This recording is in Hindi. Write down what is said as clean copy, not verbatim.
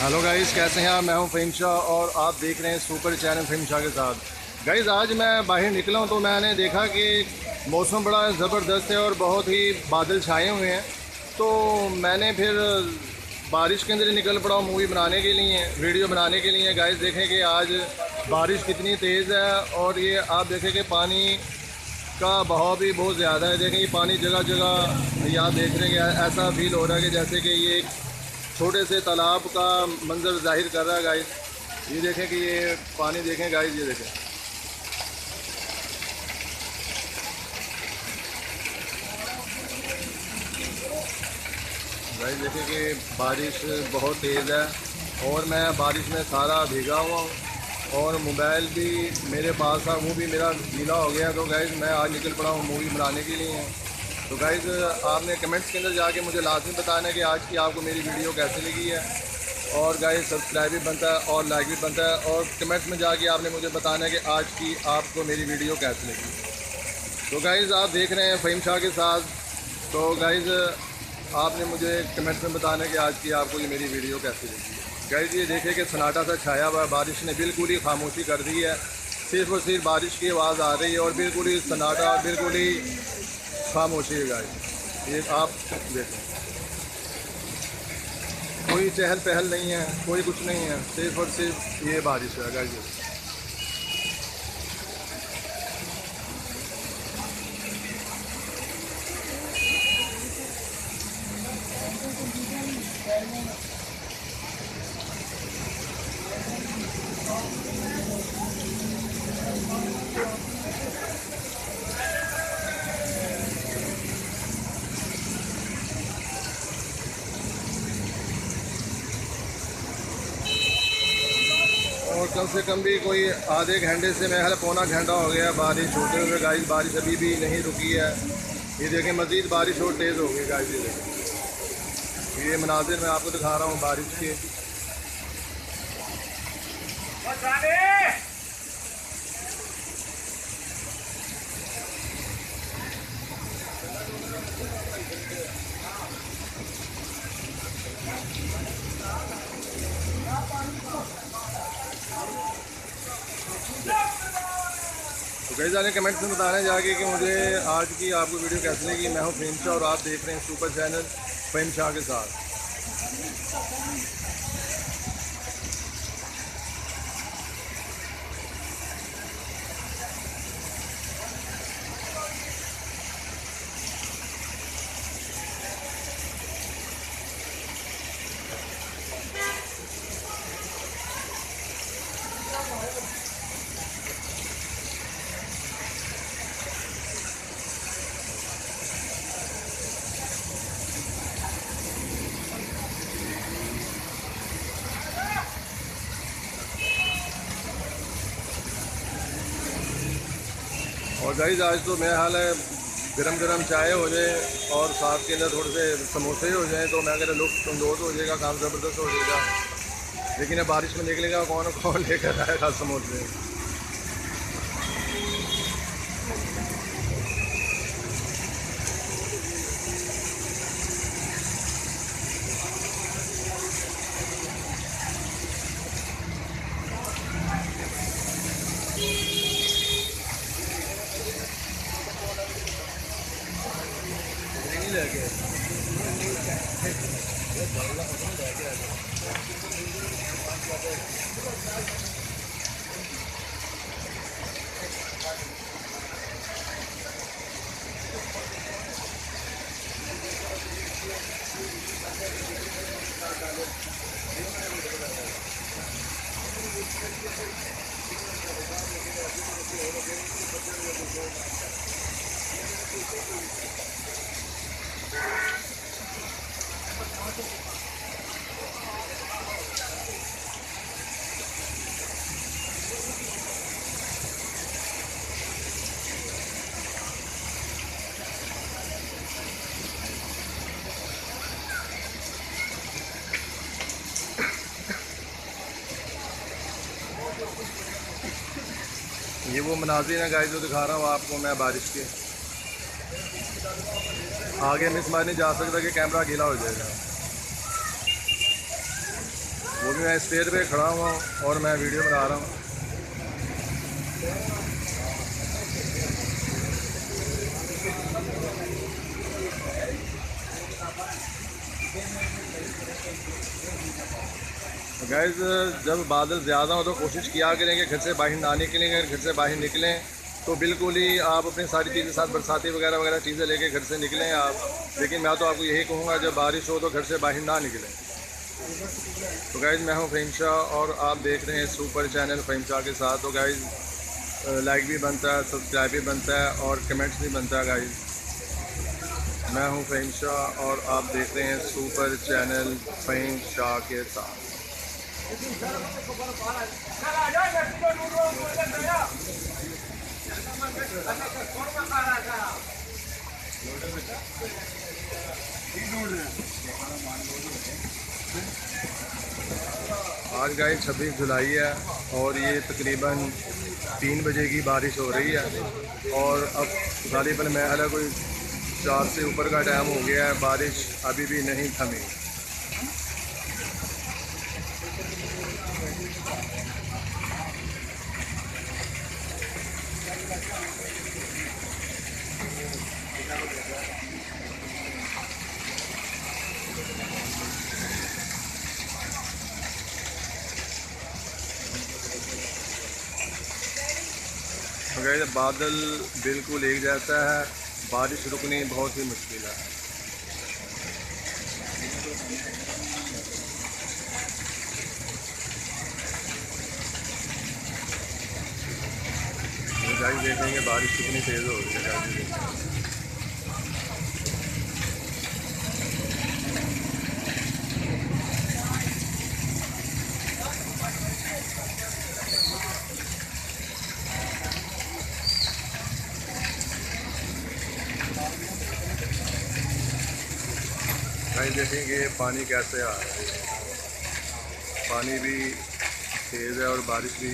हेलो गाइस, कैसे हैं आप? मैं हूं फ़हीम शाह और आप देख रहे हैं सुपर चैनल फ़हीम शाह के साथ। गाइस, आज मैं बाहर निकला हूं तो मैंने देखा कि मौसम बड़ा ज़बरदस्त है और बहुत ही बादल छाए हुए हैं। तो मैंने फिर बारिश के अंदर ही निकल पड़ा हूं मूवी बनाने के लिए, वीडियो बनाने के लिए। गाइस, देखें कि आज बारिश कितनी तेज़ है और ये आप देखें कि पानी का बहाव भी बहुत ज़्यादा है। देखें, ये पानी जगह जगह, ये आप देख रहे हैं, ऐसा फील हो रहा है कि जैसे कि ये छोटे से तालाब का मंजर जाहिर कर रहा है। गाइस, ये देखें कि ये पानी देखें। गाइस, ये देखें, गाइस देखें कि बारिश बहुत तेज़ है और मैं बारिश में सारा भीगा हुआ हूँ और मोबाइल भी मेरे पास था, वो भी मेरा गीला हो गया। तो गाइस, मैं आज निकल पड़ा हूँ मूवी बनाने के लिए। तो गाइस, आपने कमेंट्स के अंदर जाके मुझे लाजमी बताना है कि आज की आपको मेरी वीडियो कैसी लगी है। और गाइस, सब्सक्राइब भी बनता है और लाइक भी बनता है और कमेंट्स में जाके आपने मुझे बताना है कि आज की आपको मेरी वीडियो कैसी लगी। तो गाइस, आप देख रहे हैं फ़हीम शाह के साथ। तो गाइस, आपने मुझे कमेंट्स में बताना है कि आज की आपको ये मेरी वीडियो कैसी लगी। गाइस, ये देखें कि सन्नाटा सा छाया हुआ है, बारिश ने बिल्कुल ही खामोशी कर दी है। सिर्फ और सिर्फ बारिश की आवाज़ आ रही है और बिल्कुल ही सन्नाटा, बिल्कुल ही खामोशी है। गाइस, ये आप देखें, कोई चहल पहल नहीं है, कोई कुछ नहीं है, सिर्फ और सिर्फ ये बारिश है। गाइस, और कम से कम भी कोई आधे घंटे से मैं पौना घंटा हो गया बारिश होते हुए। गाइस, बारिश अभी भी नहीं रुकी है। ये देखें, मज़ीद बारिश और तेज़ हो गई। गाइस, ये देखें, ये मनाजिर मैं आपको दिखा रहा हूँ बारिश के। तो कई सारे कमेंट्स में बताने जाके कि मुझे आज की आपको वीडियो कैसी लगी। मैं हूँ फ़हीम शाह और आप देख रहे हैं सुपर चैनल फ़हीम शाह के साथ। और गाइस, आज तो मेरा हाल है गरम गरम चाय हो जाए और साथ के अंदर थोड़े से समोसे हो जाएं तो मैं कह रहा लुत्फ़ अंदोज़ हो जाएगा, काम ज़बरदस्त हो जाएगा। लेकिन अब बारिश में निकलेगा कौन कौन लेकर आएगा समोसे। नहीं लगे ये वो मनाज़िर है गाइस जो दिखा रहा हूँ आपको मैं बारिश के। आगे मिस मार नहीं जा सकता कि कैमरा गीला हो जाएगा। वो भी मैं स्टेज पे खड़ा हुआ हूँ और मैं वीडियो बना रहा हूँ। तो गाइस जब बादल ज़्यादा हो तो कोशिश किया करें कि घर से बाहर ना निकलें। अगर घर से बाहर निकलें तो बिल्कुल ही आप अपनी सारी चीज़ें साथ बरसाती वगैरह वगैरह चीज़ें लेके घर से निकलें आप। लेकिन मैं तो आपको यही कहूँगा जब बारिश हो तो घर से बाहर ना निकलें। तो गाइस मैं हूँ फ़हीम शाह और आप देख रहे हैं सुपर चैनल फ़हीम शाह के साथ। तो गाइस लाइक भी बनता है, सब्सक्राइब भी बनता है और कमेंट्स भी बनता है। गाइस मैं हूँ फ़हीम शाह और आप देख रहे हैं सुपर चैनल फ़हीम शाह के साथ। आज गाइस 26 जुलाई है और ये तकरीबन 3 बजे की बारिश हो रही है और अब गालिबन महल है कोई 4 से ऊपर का टाइम हो गया है, बारिश अभी भी नहीं थमी। तो गाइस बादल बिल्कुल एक जैसा है, बारिश रुकनी बहुत ही मुश्किल है। तो गाइस देखेंगे बारिश कितनी तेज़ हो रही है। गाइस देखेंगे पानी कैसे आ रहा है, पानी भी तेज़ है और बारिश भी